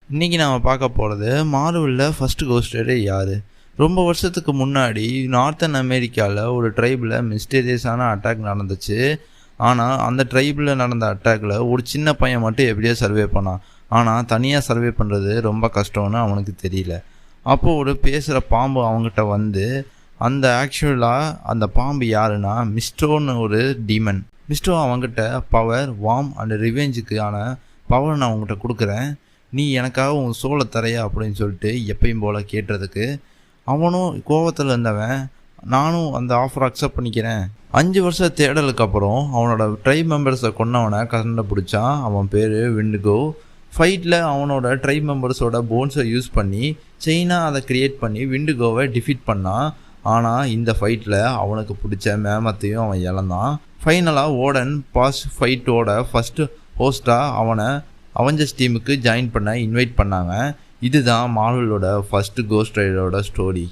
இன்றைக்கி நாம் பார்க்க போகிறது மார்வலில் ஃபஸ்ட்டு கோஸ்ட் ரைடர் யார். ரொம்ப வருஷத்துக்கு முன்னாடி நார்த்தன் அமெரிக்காவில் ஒரு ட்ரைபில் மிஸ்டீரியஸான அட்டாக் நடந்துச்சு. ஆனால் அந்த ட்ரைபில் நடந்த அட்டாக்கில் ஒரு சின்ன பையன் மட்டும் எப்படியோ சர்வே பண்ணான். ஆனால் தனியாக சர்வே பண்ணுறது ரொம்ப கஷ்டம்னு அவனுக்கு தெரியல. அப்போது ஒரு பேசுகிற பாம்பு அவங்ககிட்ட வந்து ஆக்சுவலாக அந்த பாம்பு யாருன்னா மிஸ்டோன்னு ஒரு டீமன். மிஸ்டோ அவங்ககிட்ட பவர், வார்ம் அண்ட் ரிவெஞ்சுக்கான பவர் நான் அவங்ககிட்ட கொடுக்குறேன், நீ எனக்காக உன் சோலை தரையா அப்படின்னு சொல்லிட்டு எப்பயும் போல் கேட்டதுக்கு அவனும் கோவத்தில் இருந்தவன் நானும் அந்த ஆஃபரை அக்செப்ட் பண்ணிக்கிறேன். 5 வருஷ தேடலுக்கு அப்புறம் அவனோட ட்ரைப் மெம்பர்ஸை கொன்னவனை கண்டுபிடிச்சான். அவன் பேர் விண்டுகோ. ஃபைட்டில் அவனோட ட்ரைப் மெம்பர்ஸோட போன்ஸை யூஸ் பண்ணி செயினாக அதை க்ரியேட் பண்ணி விண்டுகோவை டிஃபீட் பண்ணான். ஆனால் இந்த ஃபைட்டில் அவனுக்கு பிடிச்ச மேமத்தையும் அவன் இழந்தான். ஃபைனலாக ஓடன் பாஸ் ஃபைட்டோட ஃபஸ்ட்டு ஹோஸ்ட்டாக அவனை அவெஞ்சர்ஸ் டீமுக்கு ஜாயின் பண்ண இன்வைட் பண்ணாங்க. இதுதான் மார்வலோட ஃபஸ்ட்டு கோஸ்ட் ரைடரோட ஸ்டோரி.